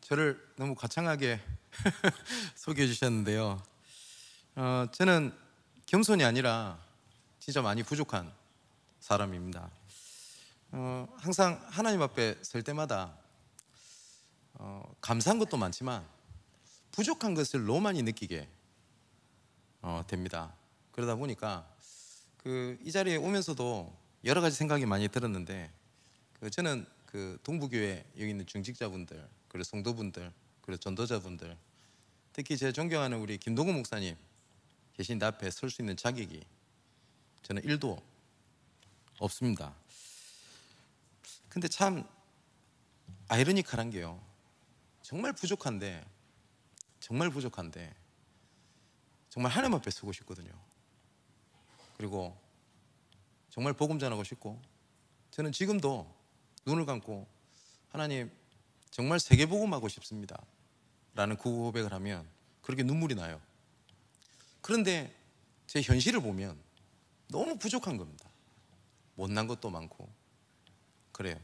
저를 너무 거창하게 소개해 주셨는데요. 저는 겸손이 아니라 진짜 많이 부족한 사람입니다. 항상 하나님 앞에 설 때마다 감사한 것도 많지만 부족한 것을 너무 많이 느끼게 됩니다. 그러다 보니까 이 자리에 오면서도 여러 가지 생각이 많이 들었는데, 저는 동부교회 여기 있는 중직자분들, 그리고 성도분들, 그리고 전도자분들, 특히 제 존경하는 우리 김동훈 목사님 계신 데 앞에 설 수 있는 자격이 저는 1도 없습니다. 근데 참 아이러니컬한 게요, 정말 부족한데 정말 하나님 앞에 서고 싶거든요. 그리고 정말 복음 전하고 싶고, 저는 지금도 눈을 감고 하나님 정말 세계 복음하고 싶습니다 라는 고백을 하면 그렇게 눈물이 나요. 그런데 제 현실을 보면 너무 부족한 겁니다. 못난 것도 많고 그래요.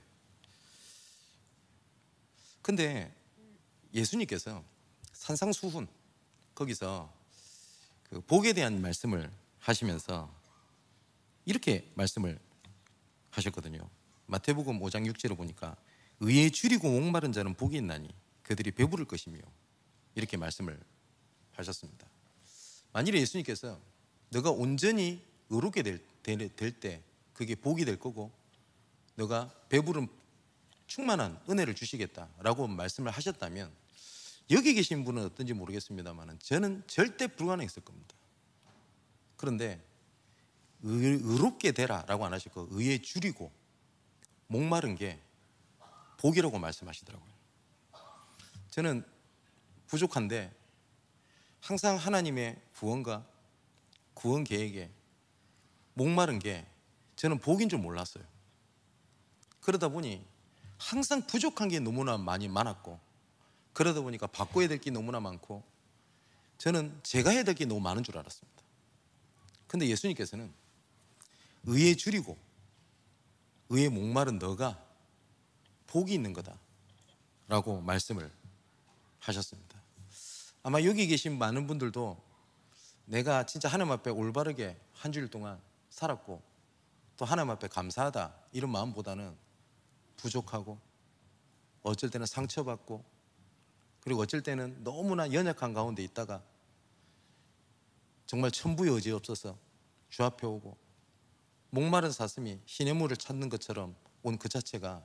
근데 예수님께서 산상수훈 거기서 복에 대한 말씀을 하시면서 이렇게 말씀을 하셨거든요. 마태복음 5장 6절을 보니까 의에 줄이고 목마른 자는 복이 있나니 그들이 배부를 것이며, 이렇게 말씀을 하셨습니다. 만일에 예수님께서 너가 온전히 의롭게 될 때 그게 복이 될 거고, 너가 배부른 충만한 은혜를 주시겠다라고 말씀을 하셨다면, 여기 계신 분은 어떤지 모르겠습니다만 저는 절대 불가능했을 겁니다. 그런데 의롭게 되라라고 안 하시고 의에 줄이고 목마른 게 복이라고 말씀하시더라고요. 저는 부족한데 항상 하나님의 구원과 구원 계획에 목마른 게 저는 복인 줄 몰랐어요. 그러다 보니 항상 부족한 게 너무나 많았고, 그러다 보니까 바꿔야 될 게 너무나 많고, 저는 제가 해야 될 게 너무 많은 줄 알았습니다. 근데 예수님께서는 의에 줄이고 의에 목마른 너가 복이 있는 거다 라고 말씀을 하셨습니다. 아마 여기 계신 많은 분들도 내가 진짜 하나님 앞에 올바르게 한 주일 동안 살았고, 또 하나님 앞에 감사하다 이런 마음보다는 부족하고, 어쩔 때는 상처받고, 그리고 어쩔 때는 너무나 연약한 가운데 있다가 정말 천부의 의지 없어서 주 앞에 오고 목마른 사슴이 시냇물을 찾는 것처럼 온 그 자체가,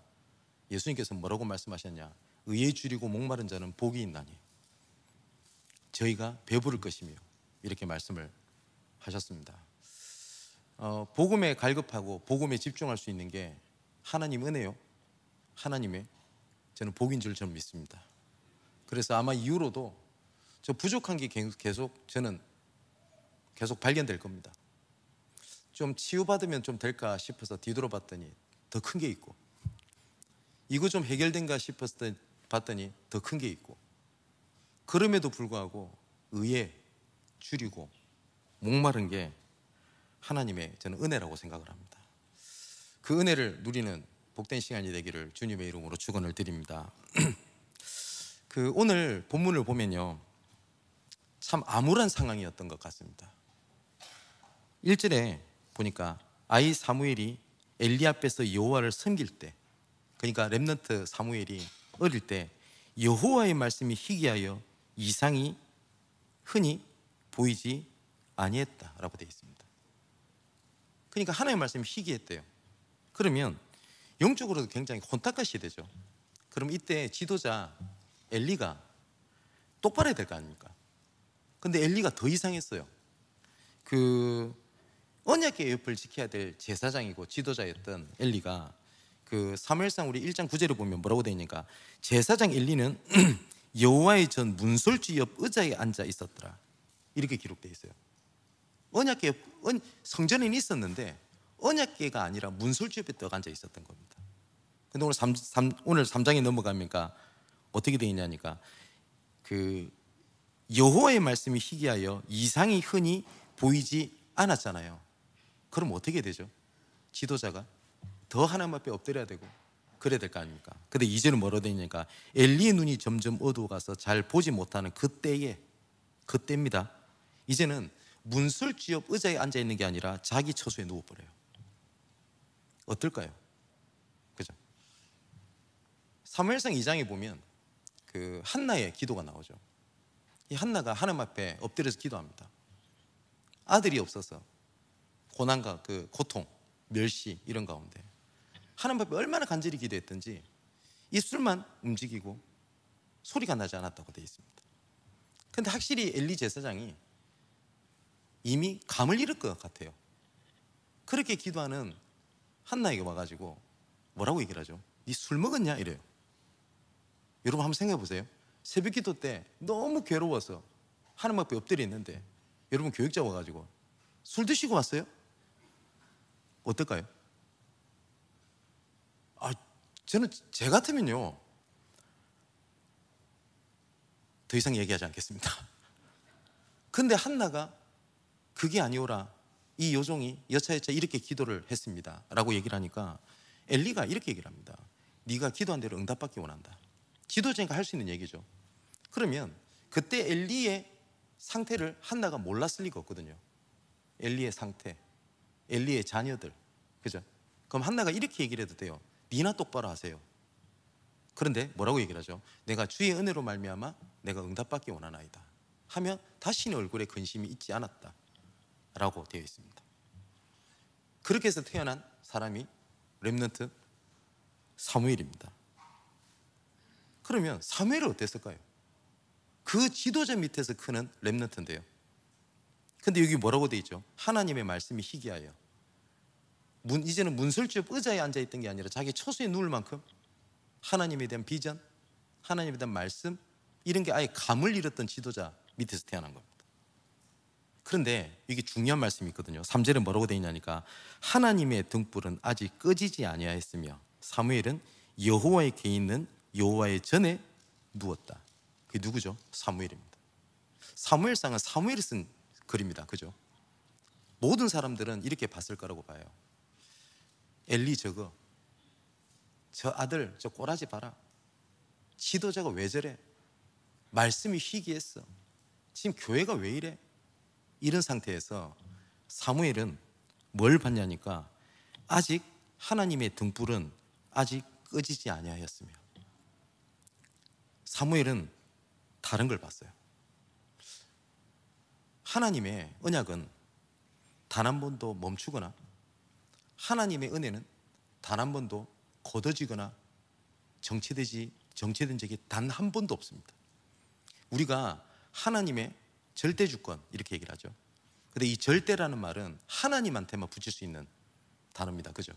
예수님께서 뭐라고 말씀하셨냐, 의에 줄이고 목마른 자는 복이 있나니 저희가 배부를 것이며, 이렇게 말씀을 하셨습니다. 복음에 갈급하고 복음에 집중할 수 있는 게 하나님 은혜요, 하나님의 저는 복인 줄 저는 믿습니다. 그래서 아마 이후로도 저 부족한 게 저는 계속 발견될 겁니다. 좀 치유받으면 좀 될까 싶어서 뒤돌아봤더니 더 큰 게 있고, 이거 좀 해결된가 싶어서 봤더니 더 큰 게 있고, 그럼에도 불구하고 의에 줄이고 목마른 게 하나님의 저는 은혜라고 생각을 합니다. 그 은혜를 누리는 복된 시간이 되기를 주님의 이름으로 축원을 드립니다. 오늘 본문을 보면요, 참 암울한 상황이었던 것 같습니다. 1절에 보니까 아이 사무엘이 엘리 앞에서 여호와를 섬길 때, 그러니까 렘넌트 사무엘이 어릴 때 여호와의 말씀이 희귀하여 이상이 흔히 보이지 아니했다라고 되어 있습니다. 그러니까 하나님의 말씀이 희귀했대요. 그러면 영적으로도 굉장히 혼탁한 시대죠. 그럼 이때 지도자 엘리가 똑바로 해야 될 거 아닙니까? 근데 엘리가 더 이상했어요. 언약의 옆을 지켜야 될 제사장이고 지도자였던 엘리가 사무엘상 우리 1장 9절에 보면 뭐라고 되어 있니까, 제사장 엘리는 여호와의 전 문설주 옆 의자에 앉아 있었더라, 이렇게 기록되어 있어요. 언약궤 성전에는 있었는데 언약궤가 아니라 문설주 옆에 떡 앉아 있었던 겁니다. 근데 오늘 3장에 넘어가니까 어떻게 되어 있냐니까, 여호와의 말씀이 희귀하여 이상이 흔히 보이지 않았잖아요. 그럼 어떻게 되죠? 지도자가 더 하나님 앞에 엎드려야 되고, 그래야 될 거 아닙니까? 근데 이제는 뭐로 되니까 엘리의 눈이 점점 어두워가서 잘 보지 못하는 그때입니다. 이제는 문설주 옆 의자에 앉아 있는 게 아니라 자기 처소에 누워버려요. 어떨까요? 그죠? 사무엘상 2장에 보면 그 한나의 기도가 나오죠. 이 한나가 하나님 앞에 엎드려서 기도합니다. 아들이 없어서 고난과 그 고통, 멸시 이런 가운데 하나님 앞에 얼마나 간절히 기도했던지 입술만 움직이고 소리가 나지 않았다고 되어 있습니다. 그런데 확실히 엘리 제사장이 이미 감을 잃을 것 같아요. 그렇게 기도하는 한나에게 와가지고 뭐라고 얘기를 하죠? 네 술 먹었냐? 이래요. 여러분 한번 생각해 보세요. 새벽 기도 때 너무 괴로워서 하나님 앞에 엎드려 있는데 여러분 교육자 와가지고 술 드시고 왔어요? 어떨까요? 저는 제 같으면요 더 이상 얘기하지 않겠습니다. 근데 한나가 그게 아니오라 이 요종이 여차여차 이렇게 기도를 했습니다 라고 얘기를 하니까 엘리가 이렇게 얘기를 합니다. 네가 기도한 대로 응답받기 원한다. 기도자니까 할 수 있는 얘기죠. 그러면 그때 엘리의 상태를 한나가 몰랐을 리가 없거든요. 엘리의 상태, 엘리의 자녀들, 그죠? 그럼 한나가 이렇게 얘기를 해도 돼요. 니나 똑바로 하세요. 그런데 뭐라고 얘기를 하죠? 내가 주의 은혜로 말미암아 내가 응답받기 원하나이다 하면 다시는 얼굴에 근심이 있지 않았다 라고 되어 있습니다. 그렇게 해서 태어난 사람이 렘넌트 사무엘입니다. 그러면 사무엘은 어땠을까요? 그 지도자 밑에서 크는 렘넌트인데요. 근데 여기 뭐라고 되어 있죠? 하나님의 말씀이 희귀하여 이제는 문설주 옆 의자에 앉아있던 게 아니라 자기 처소에 누울 만큼 하나님에 대한 비전, 하나님에 대한 말씀 이런 게 아예 감을 잃었던 지도자 밑에서 태어난 겁니다. 그런데 이게 중요한 말씀이 있거든요. 3절에 뭐라고 되어 있냐니까 하나님의 등불은 아직 꺼지지 아니하였으며 사무엘은 여호와의 궤에 있는 여호와의 전에 누웠다. 그게 누구죠? 사무엘입니다. 사무엘상은 사무엘이 쓴 글입니다. 그죠? 모든 사람들은 이렇게 봤을 거라고 봐요. 엘리 저 아들 저 꼬라지 봐라. 지도자가 왜 저래? 말씀이 희귀했어. 지금 교회가 왜 이래? 이런 상태에서 사무엘은 뭘 봤냐니까 아직 하나님의 등불은 아직 꺼지지 아니하였으며 사무엘은 다른 걸 봤어요. 하나님의 언약은 단 한 번도 멈추거나 하나님의 은혜는 단 한 번도 거둬지거나 정체된 적이 단 한 번도 없습니다. 우리가 하나님의 절대 주권 이렇게 얘기를 하죠. 근데 이 절대라는 말은 하나님한테만 붙일 수 있는 단어입니다. 그죠?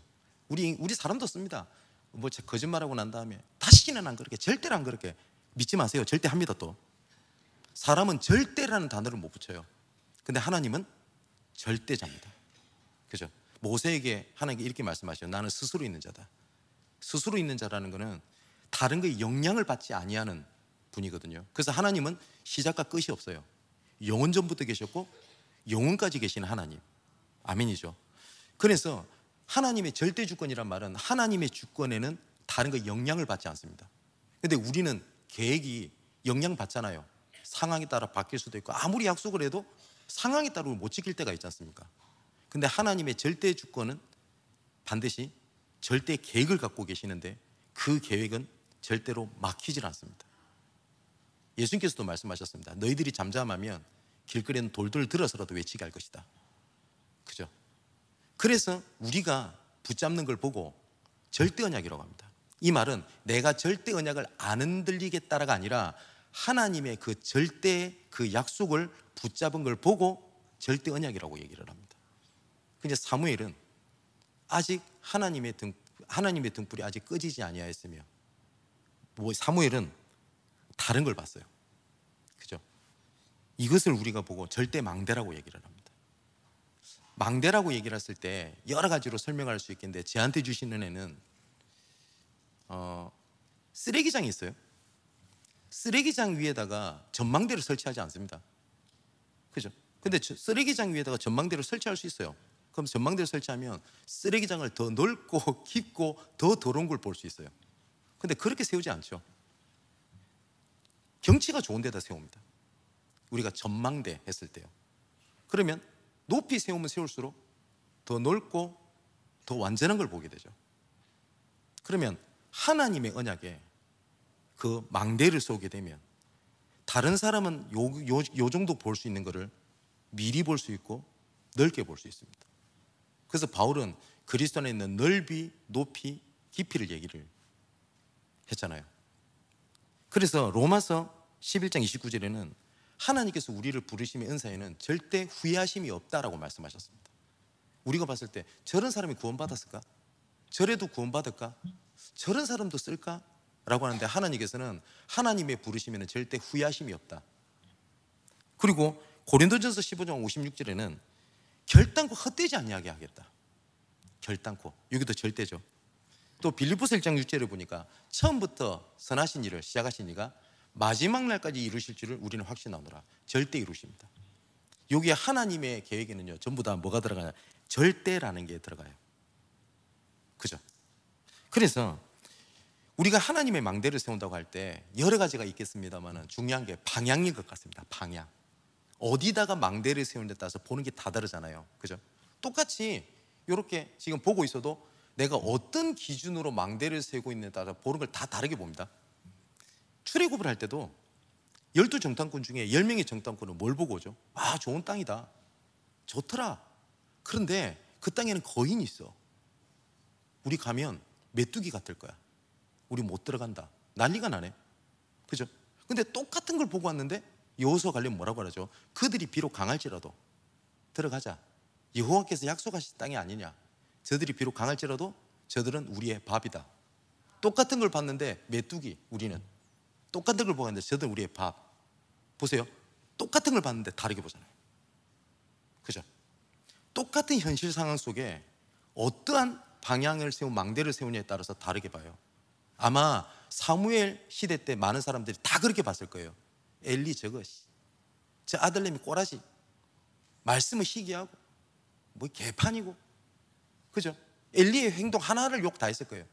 우리 사람도 씁니다. 뭐 거짓말하고 난 다음에 다시는 안 그렇게, 절대로 안 그렇게. 믿지 마세요. 절대 합니다. 또 사람은 절대라는 단어를 못 붙여요. 근데 하나님은 절대자입니다. 그죠? 모세에게 하나님께 이렇게 말씀하셔요. 나는 스스로 있는 자다. 스스로 있는 자라는 것은 다른 거에 영향을 받지 아니하는 분이거든요. 그래서 하나님은 시작과 끝이 없어요. 영원 전부터 계셨고 영원까지 계시는 하나님. 아멘이죠. 그래서 하나님의 절대 주권이란 말은 하나님의 주권에는 다른 거 영향을 받지 않습니다. 근데 우리는 계획이 영향받잖아요. 상황에 따라 바뀔 수도 있고 아무리 약속을 해도 상황에 따라 못 지킬 때가 있지 않습니까? 근데 하나님의 절대 주권은 반드시 절대 계획을 갖고 계시는데 그 계획은 절대로 막히질 않습니다. 예수님께서도 말씀하셨습니다. 너희들이 잠잠하면 길거리에는 돌돌 들어서라도 외치게 할 것이다. 그죠? 그래서 우리가 붙잡는 걸 보고 절대 언약이라고 합니다. 이 말은 내가 절대 언약을 안 흔들리겠다가 아니라 하나님의 그 절대 그 약속을 붙잡은 걸 보고 절대 언약이라고 얘기를 합니다. 근데 사무엘은 아직 하나님의 등불이 아직 꺼지지 아니하였으며 사무엘은 다른 걸 봤어요. 그죠? 이것을 우리가 보고 절대 망대라고 얘기를 합니다. 망대라고 얘기를 했을 때 여러 가지로 설명할 수 있겠는데 저한테 주신 은혜는 쓰레기장이 있어요. 쓰레기장 위에다가 전망대를 설치하지 않습니다. 그죠? 근데 쓰레기장 위에다가 전망대를 설치할 수 있어요. 그럼 전망대를 설치하면 쓰레기장을 더 넓고 깊고 더 더러운 걸 볼 수 있어요. 근데 그렇게 세우지 않죠. 경치가 좋은 데다 세웁니다. 우리가 전망대 했을 때요. 그러면 높이 세우면 세울수록 더 넓고 더 완전한 걸 보게 되죠. 그러면 하나님의 언약에 그 망대를 세우게 되면 다른 사람은 요 정도 볼 수 있는 거를 미리 볼 수 있고 넓게 볼 수 있습니다. 그래서 바울은 그리스도 안에 있는 넓이, 높이, 깊이를 얘기를 했잖아요. 그래서 로마서 11장 29절에는 하나님께서 우리를 부르심의 은사에는 절대 후회하심이 없다라고 말씀하셨습니다. 우리가 봤을 때 저런 사람이 구원받았을까? 저래도 구원받을까? 저런 사람도 쓸까? 라고 하는데 하나님께서는 하나님의 부르심에는 절대 후회하심이 없다. 그리고 고린도전서 15장 56절에는 결단코 헛되지 아니하게 하겠다. 결단코. 여기도 절대죠. 또 빌립보서 1장 6절을 보니까 처음부터 선하신 일을 시작하신 이가 마지막 날까지 이루실 줄을 우리는 확신하노라. 절대 이루십니다. 여기에 하나님의 계획에는요 전부 다 뭐가 들어가냐? 절대라는 게 들어가요. 그죠? 그래서 우리가 하나님의 망대를 세운다고 할 때 여러 가지가 있겠습니다만 중요한 게 방향인 것 같습니다. 방향. 어디다가 망대를 세우는 데 따라서 보는 게 다 다르잖아요. 그죠? 똑같이 이렇게 지금 보고 있어도 내가 어떤 기준으로 망대를 세우고 있느냐에 따라 보는 걸 다 다르게 봅니다. 출애굽을 할 때도 12정탐꾼 중에 10명의 정탐꾼은 뭘 보고 오죠? 아, 좋은 땅이다. 좋더라. 그런데 그 땅에는 거인이 있어. 우리 가면 메뚜기 같을 거야. 우리 못 들어간다. 난리가 나네. 그죠? 근데 똑같은 걸 보고 왔는데 여호수아 관련 뭐라고 하죠? 그들이 비록 강할지라도 들어가자. 여호와께서 약속하신 땅이 아니냐. 저들이 비록 강할지라도 저들은 우리의 밥이다. 똑같은 걸 봤는데 메뚜기, 우리는 똑같은 걸 보았는데 저들은 우리의 밥. 보세요. 똑같은 걸 봤는데 다르게 보잖아요. 그죠? 똑같은 현실 상황 속에 어떠한 방향을 세운 망대를 세우냐에 따라서 다르게 봐요. 아마 사무엘 시대 때 많은 사람들이 다 그렇게 봤을 거예요. 엘리 저 아들내미 꼬라지, 말씀을 시기하고 뭐 개판이고, 그죠? 엘리의 행동 하나를 욕 다 했을 거예요.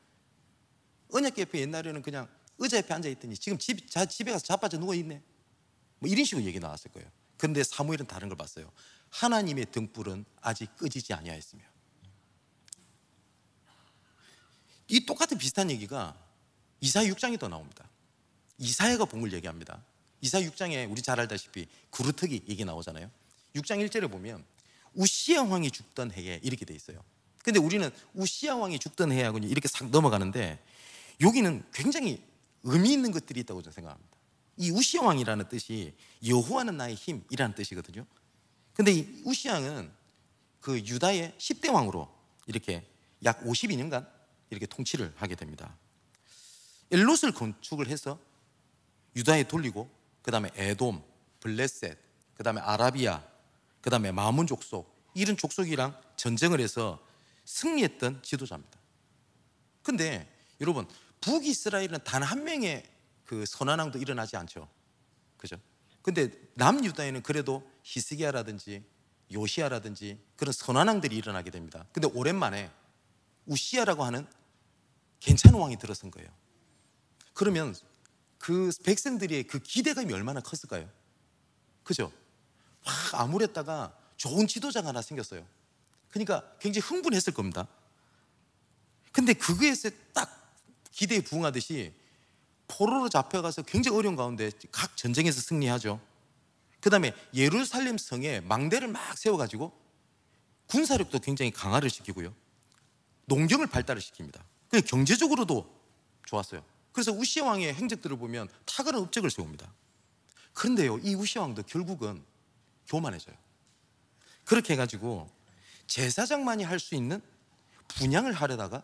언약궤 옆에 옛날에는 그냥 의자 옆에 앉아있더니 지금 집에 가서 자빠져 누워있네, 뭐 이런 식으로 얘기 나왔을 거예요. 그런데 사무엘은 다른 걸 봤어요. 하나님의 등불은 아직 끄지지 아니하였으며. 이 똑같은 비슷한 얘기가 이사야 6장에 더 나옵니다. 이사야가 본 걸 얘기합니다. 이사야 6장에 우리 잘 알다시피 구루터기 얘기 나오잖아요. 6장 1절에 보면 우시야 왕이 죽던 해에 이렇게 돼 있어요. 근데 우리는 우시야 왕이 죽던 해하고 이렇게 싹 넘어가는데 여기는 굉장히 의미 있는 것들이 있다고 저는 생각합니다. 이 우시야 왕이라는 뜻이 여호와는 나의 힘이라는 뜻이거든요. 근데 이 우시야 왕은 그 유다의 10대 왕으로 이렇게 약 52년간 이렇게 통치를 하게 됩니다. 엘롯을 건축을 해서 유다에 돌리고 그 다음에 에돔, 블레셋, 그 다음에 아라비아, 그 다음에 마문 족속, 이런 족속이랑 전쟁을 해서 승리했던 지도자입니다. 근데 여러분, 북이스라엘은 단 한 명의 그 선한왕도 일어나지 않죠. 그죠? 근데 남유다에는 그래도 히스기야라든지 요시야라든지 그런 선한왕들이 일어나게 됩니다. 근데 오랜만에 우시야라고 하는 괜찮은 왕이 들어선 거예요. 그러면 그 백성들의 그 기대감이 얼마나 컸을까요? 그죠? 막 아무랬다가 좋은 지도자가 하나 생겼어요. 그러니까 굉장히 흥분했을 겁니다. 근데 그거에서 딱 기대에 부응하듯이 포로로 잡혀가서 굉장히 어려운 가운데 각 전쟁에서 승리하죠. 그 다음에 예루살렘 성에 망대를 막 세워가지고 군사력도 굉장히 강화를 시키고요, 농경을 발달을 시킵니다. 그냥 경제적으로도 좋았어요. 그래서 우시야 왕의 행적들을 보면 탁월한 업적을 세웁니다. 그런데요, 이 우시야 왕도 결국은 교만해져요. 그렇게 해가지고 제사장만이 할 수 있는 분향을 하려다가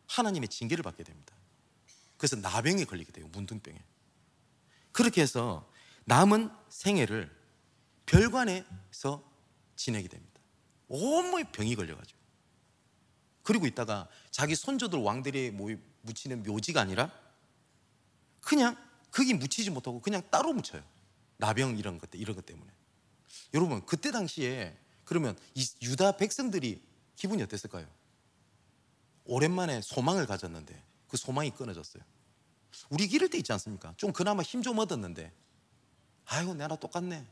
하나님의 징계를 받게 됩니다. 그래서 나병에 걸리게 돼요. 문둥병에. 그렇게 해서 남은 생애를 별관에서 지내게 됩니다. 온몸에 병이 걸려가지고. 그리고 있다가 자기 손조들 왕들이 묻히는 묘지가 아니라 그냥 거기 묻히지 못하고 그냥 따로 묻혀요. 나병 이런 것 때문에. 여러분, 그때 당시에 그러면 이 유다 백성들이 기분이 어땠을까요? 오랜만에 소망을 가졌는데 그 소망이 끊어졌어요. 우리 이럴 때 있지 않습니까? 좀 그나마 힘 좀 얻었는데 아이고 나랑 똑같네,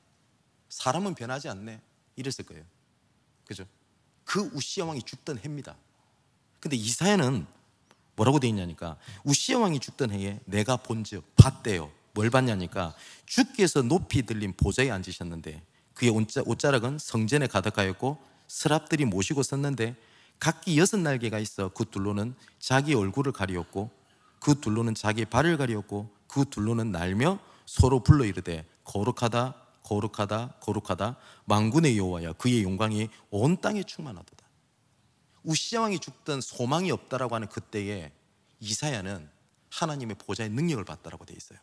사람은 변하지 않네, 이랬을 거예요. 그죠? 그 우시아 왕이 죽던 해입니다. 근데 이사야는 뭐라고 돼 있냐니까, 우시아 왕이 죽던 해에 내가 본즉 봤대요. 뭘 봤냐니까, 주께서 높이 들린 보좌에 앉으셨는데 그의 옷자락은 성전에 가득하였고 서랍들이 모시고 섰는데 각기 6날개가 있어 그 둘로는 자기 얼굴을 가리었고 그 둘로는 자기 발을 가리었고 그 둘로는 날며 서로 불러 이르되 거룩하다 거룩하다 거룩하다 만군의 여호와여, 그의 영광이 온 땅에 충만하도다. 우시아 왕이 죽던 소망이 없다라고 하는 그때에 이사야는 하나님의 보좌의 능력을 받다라고 되어 있어요.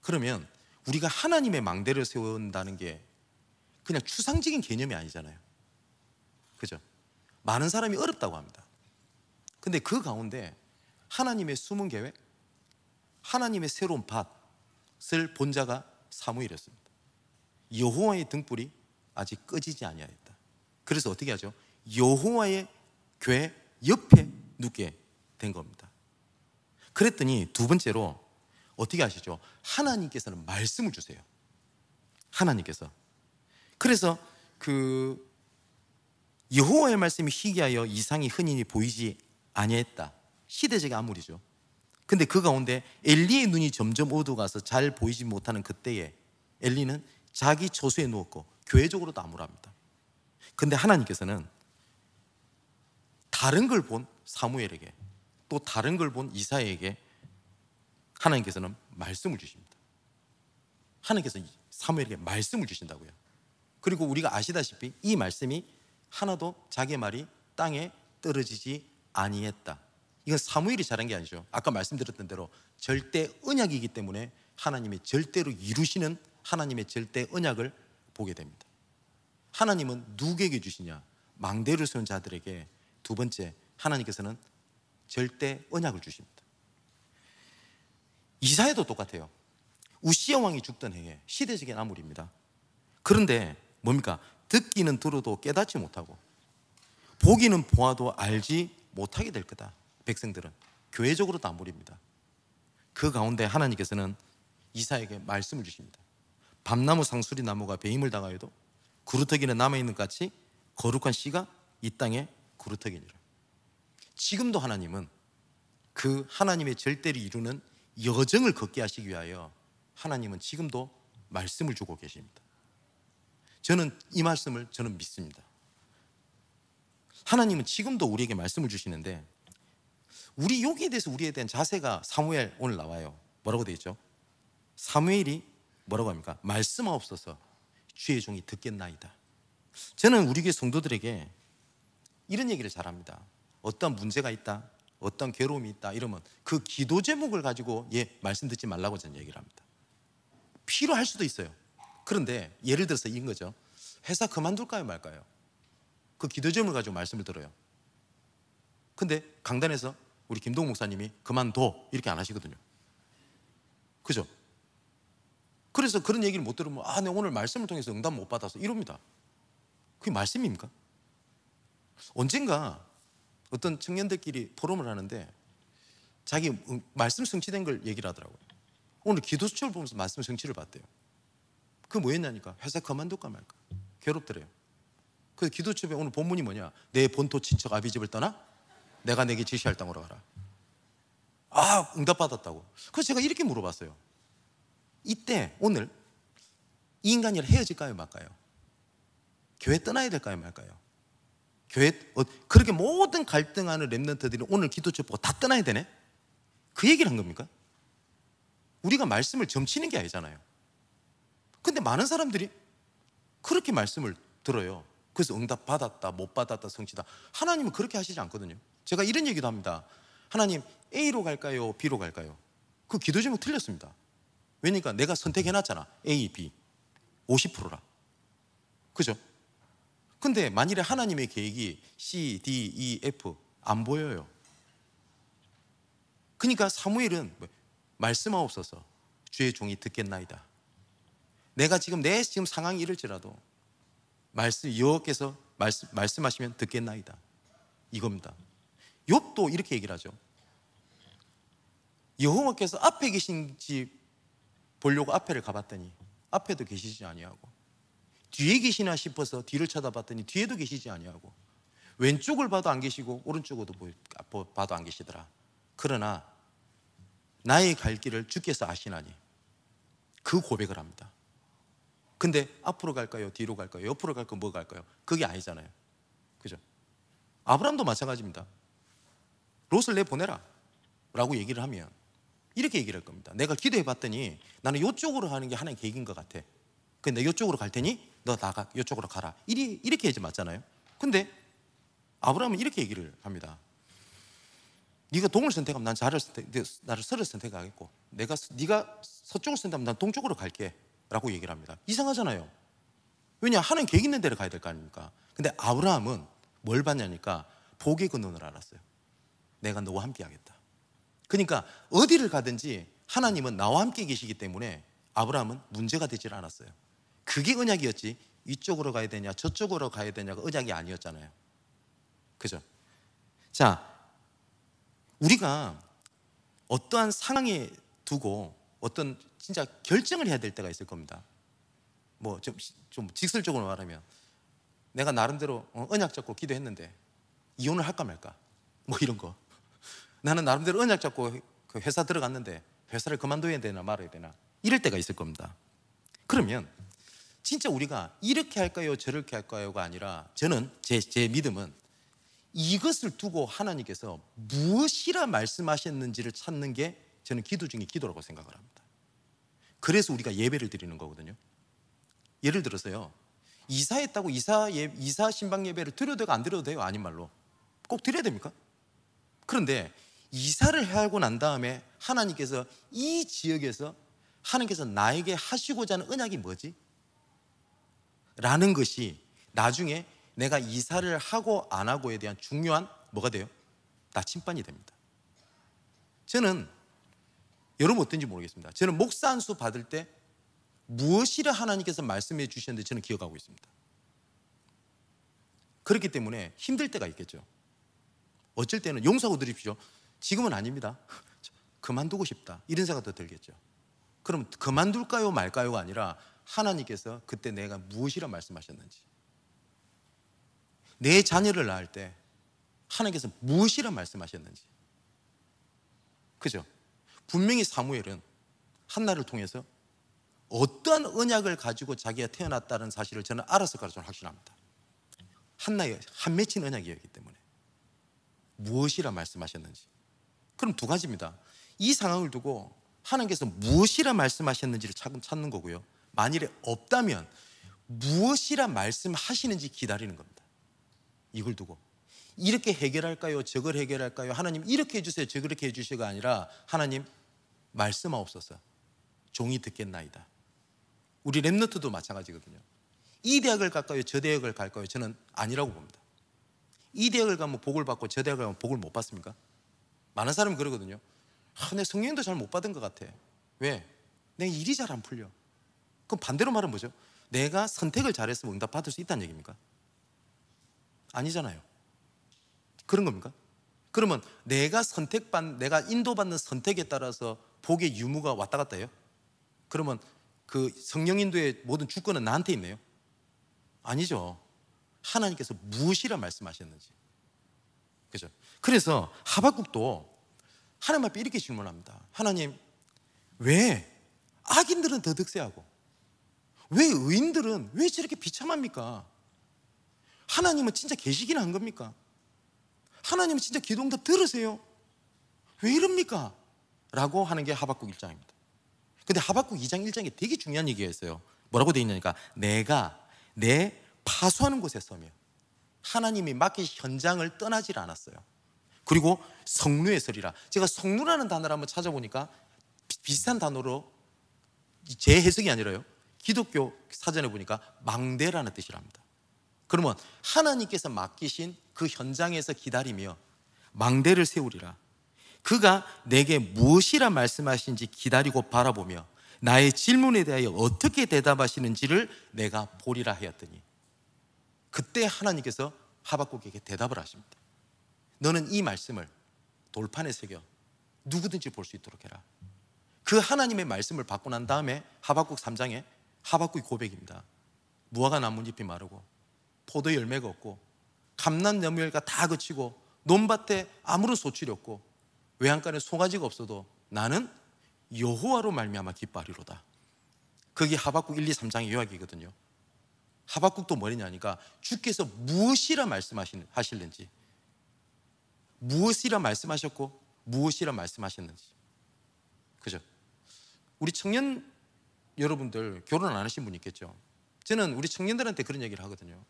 그러면 우리가 하나님의 망대를 세운다는 게 그냥 추상적인 개념이 아니잖아요. 그죠? 많은 사람이 어렵다고 합니다. 근데 그 가운데 하나님의 숨은 계획, 하나님의 새로운 밭을 본 자가 사무엘이었습니다. 여호와의 등불이 아직 꺼지지 아니하였다. 그래서 어떻게 하죠? 여호와의 궤 옆에 눕게 된 겁니다. 그랬더니 두 번째로 어떻게 하시죠? 하나님께서는 말씀을 주세요. 하나님께서. 그래서 그 여호와의 말씀이 희귀하여 이상이 흔히 보이지 아니했다. 시대적인 암울이죠. 근데 그 가운데 엘리의 눈이 점점 어두워가서 잘 보이지 못하는 그때에 엘리는 자기 처소에 누웠고 교회적으로도 암울합니다. 근데 하나님께서는 다른 걸 본 사무엘에게, 또 다른 걸 본 이사야에게 하나님께서는 말씀을 주십니다. 하나님께서 사무엘에게 말씀을 주신다고요. 그리고 우리가 아시다시피 이 말씀이 하나도 자기의 말이 땅에 떨어지지 아니했다. 이건 사무엘이 잘한 게 아니죠. 아까 말씀드렸던 대로 절대 언약이기 때문에 하나님이 절대로 이루시는 하나님의 절대 언약을 보게 됩니다. 하나님은 누구에게 주시냐? 망대를 세운 자들에게. 두 번째, 하나님께서는 절대 언약을 주십니다. 이사야도 똑같아요. 우시아 왕이 죽던 해에 시대적인 암울입니다. 그런데 뭡니까? 듣기는 들어도 깨닫지 못하고 보기는 보아도 알지 못하게 될 거다. 백성들은 교회적으로도 암울입니다. 그 가운데 하나님께서는 이사야에게 말씀을 주십니다. 밤나무 상수리 나무가 배임을 당하여도 구루터기는 남아있는 것 같이 거룩한 씨가 이 땅에 구루터기니라. 지금도 하나님은 그 하나님의 절대를 이루는 여정을 걷게 하시기 위하여 하나님은 지금도 말씀을 주고 계십니다. 저는 이 말씀을 믿습니다. 하나님은 지금도 우리에게 말씀을 주시는데, 우리 여기에 대해서 우리에 대한 자세가 사무엘 오늘 나와요. 뭐라고 되어 있죠? 사무엘이 뭐라고 합니까? 말씀하옵소서 주의 종이 듣겠나이다. 저는 우리 교회 성도들에게 이런 얘기를 잘합니다. 어떤 문제가 있다, 어떤 괴로움이 있다 이러면 그 기도 제목을 가지고 말씀 듣지 말라고 저는 얘기를 합니다. 필요할 수도 있어요. 그런데 예를 들어서 이런 거죠. 회사 그만둘까요 말까요? 그 기도 제목을 가지고 말씀을 들어요. 근데 강단에서 우리 김동 목사님이 그만둬 이렇게 안 하시거든요. 그죠? 그래서 그런 얘기를 못 들으면 내가 오늘 말씀을 통해서 응답 못 받아서 이럽니다. 그게 말씀입니까? 언젠가 어떤 청년들끼리 포럼을 하는데 자기 말씀 성취된 걸 얘기를 하더라고요. 오늘 기도 수첩을 보면서 말씀 성취를 봤대요. 그게 뭐였냐니까 회사 그만둘까 말까 괴롭더래요. 그 기도 수첩에 오늘 본문이 뭐냐? 내 본토 친척 아비집을 떠나 내가 내게 지시할 땅으로 가라. 응답 받았다고. 그래서 제가 이렇게 물어봤어요. 이때 오늘 이 인간이랑 헤어질까요 말까요? 교회 떠나야 될까요 말까요? 교회 그렇게 모든 갈등하는 렘넌트들이 오늘 기도처 보고 다 떠나야 되네? 그 얘기를 한 겁니까? 우리가 말씀을 점치는 게 아니잖아요. 근데 많은 사람들이 그렇게 말씀을 들어요. 그래서 응답 받았다 못 받았다 성취다. 하나님은 그렇게 하시지 않거든요. 제가 이런 얘기도 합니다. 하나님 A로 갈까요 B로 갈까요? 그 기도 제목 틀렸습니다. 왜냐니까 내가 선택해놨잖아. A, B 50%라. 그죠? 근데 만일에 하나님의 계획이 C, D, E, F 안 보여요. 그러니까 사무엘은 말씀하옵소서 주의 종이 듣겠나이다. 내가 지금 내 상황이 이럴지라도 여호와께서 말씀하시면 듣겠나이다. 이겁니다. 욥도 이렇게 얘기를 하죠. 여호와께서 앞에 계신지 보려고 앞에를 가봤더니 앞에도 계시지 아니하고, 뒤에 계시나 싶어서 뒤를 쳐다봤더니 뒤에도 계시지 아니하고, 왼쪽을 봐도 안 계시고 오른쪽으로도 봐도 안 계시더라. 그러나 나의 갈 길을 주께서 아시나니, 그 고백을 합니다. 근데 앞으로 갈까요? 뒤로 갈까요? 옆으로 갈까요? 뭐 갈까요? 그게 아니잖아요. 그죠? 아브라함도 마찬가지입니다. 롯을 내보내라 라고 얘기를 하면 이렇게 얘기를 할 겁니다. 내가 기도해 봤더니 나는 이쪽으로 하는 게 하나의 계획인 것 같아. 근데 이쪽으로 갈 테니 너 나가, 이쪽으로 가라. 이렇게 해야지 맞잖아요. 근데 아브라함은 이렇게 얘기를 합니다. 네가 동을 선택하면 난 나를 서를 선택하겠고, 네가 서쪽을 선택하면 난 동쪽으로 갈게 라고 얘기를 합니다. 이상하잖아요. 왜냐? 하나님 계획 있는 데를 가야 될 거 아닙니까? 근데 아브라함은 뭘 봤냐니까 복의 근원을 알았어요. 내가 너와 함께 하겠다. 그러니까 어디를 가든지 하나님은 나와 함께 계시기 때문에 아브라함은 문제가 되질 않았어요. 그게 언약이었지, 이쪽으로 가야 되냐 저쪽으로 가야 되냐가 언약이 아니었잖아요. 그죠? 자, 우리가 어떠한 상황에 두고 어떤 진짜 결정을 해야 될 때가 있을 겁니다. 뭐 좀 직설적으로 말하면 내가 나름대로 언약 잡고 기도했는데 이혼을 할까 말까, 뭐 이런 거. 나는 나름대로 언약 잡고 그 회사 들어갔는데 회사를 그만둬야 되나 말아야 되나, 이럴 때가 있을 겁니다. 그러면 진짜 우리가 이렇게 할까요 저렇게 할까요가 아니라, 저는 제 믿음은 이것을 두고 하나님께서 무엇이라 말씀하셨는지를 찾는 게 저는 기도 중에 기도라고 생각을 합니다. 그래서 우리가 예배를 드리는 거거든요. 예를 들어서요, 이사했다고 이사 신방 예배를 드려도 되고 안 드려도 돼요? 아닌 말로 꼭 드려야 됩니까? 그런데 이사를 하고 난 다음에 하나님께서 이 지역에서 하나님께서 나에게 하시고자 하는 언약이 뭐지? 라는 것이 나중에 내가 이사를 하고 안 하고에 대한 중요한 뭐가 돼요? 나침반이 됩니다. 저는 여러분 어떤지 모르겠습니다. 저는 목사 안수 받을 때 무엇이라 하나님께서 말씀해 주셨는지 저는 기억하고 있습니다. 그렇기 때문에 힘들 때가 있겠죠. 어쩔 때는 용서하고 드립시오. 지금은 아닙니다. 그만두고 싶다, 이런 생각도 들겠죠. 그럼 그만둘까요 말까요가 아니라 하나님께서 그때 내가 무엇이라 말씀하셨는지, 내 자녀를 낳을 때 하나님께서 무엇이라 말씀하셨는지. 그죠? 분명히 사무엘은 한나를 통해서 어떠한 언약을 가지고 자기가 태어났다는 사실을 저는 알았을 거라 저는 확신합니다. 한나의 한 맺힌 언약이었기 때문에 무엇이라 말씀하셨는지. 그럼 두 가지입니다. 이 상황을 두고 하나님께서 무엇이라 말씀하셨는지를 찾는 거고요, 만일에 없다면 무엇이라 말씀하시는지 기다리는 겁니다. 이걸 두고 이렇게 해결할까요 저걸 해결할까요, 하나님 이렇게 해주세요 저렇게 해주시가 아니라, 하나님 말씀하옵소서, 종이 듣겠나이다. 우리 렘너트도 마찬가지거든요. 이 대학을 갈까요 저 대학을 갈까요? 저는 아니라고 봅니다. 이 대학을 가면 복을 받고 저 대학을 가면 복을 못 받습니까? 많은 사람이 그러거든요. 내 성령도 잘 못 받은 것 같아. 왜? 내 일이 잘 안 풀려. 그럼 반대로 말하면 뭐죠? 내가 선택을 잘했으면 응답 받을 수 있다는 얘기입니까? 아니잖아요. 그런 겁니까? 그러면 내가 인도받는 선택에 따라서 복의 유무가 왔다 갔다 해요? 그러면 그 성령 인도의 모든 주권은 나한테 있네요? 아니죠. 하나님께서 무엇이라 말씀하셨는지. 그죠? 그래서 하박국도 하나님 앞에 이렇게 질문합니다. 하나님, 왜 악인들은 더 득세하고 왜 의인들은 왜 저렇게 비참합니까? 하나님은 진짜 계시긴 한 겁니까? 하나님은 진짜 기도응답 들으세요? 왜 이럽니까? 라고 하는 게 하박국 1장입니다. 근데 하박국 2장 1장에 되게 중요한 얘기가 있어요. 뭐라고 되어 있냐니까, 내가 내 파수하는 곳에 서며 하나님이 맡기신 현장을 떠나질 않았어요. 그리고 성루에 서리라. 제가 성루라는 단어를 한번 찾아보니까 비슷한 단어로, 제 해석이 아니라요, 기독교 사전에 보니까 망대라는 뜻이랍니다. 그러면 하나님께서 맡기신 그 현장에서 기다리며 망대를 세우리라. 그가 내게 무엇이라 말씀하신지 기다리고 바라보며 나의 질문에 대하여 어떻게 대답하시는지를 내가 보리라 하였더니. 그때 하나님께서 하박국에게 대답을 하십니다. 너는 이 말씀을 돌판에 새겨 누구든지 볼 수 있도록 해라. 그 하나님의 말씀을 받고 난 다음에 하박국 3장에 하박국의 고백입니다. 무화과 나뭇잎이 마르고 포도 열매가 없고 감람 열매가 다 그치고 논밭에 아무런 소출이 없고 외양간에 송아지가 없어도 나는 여호와로 말미암아 기뻐하리로다. 그게 하박국 1, 2, 3장의 요약이거든요. 하박국도 뭐냐니까 주께서 무엇이라 말씀하실는지, 무엇이라 말씀하셨고 무엇이라 말씀하셨는지. 그죠? 우리 청년 여러분들 결혼 안 하신 분 있겠죠? 저는 우리 청년들한테 그런 얘기를 하거든요.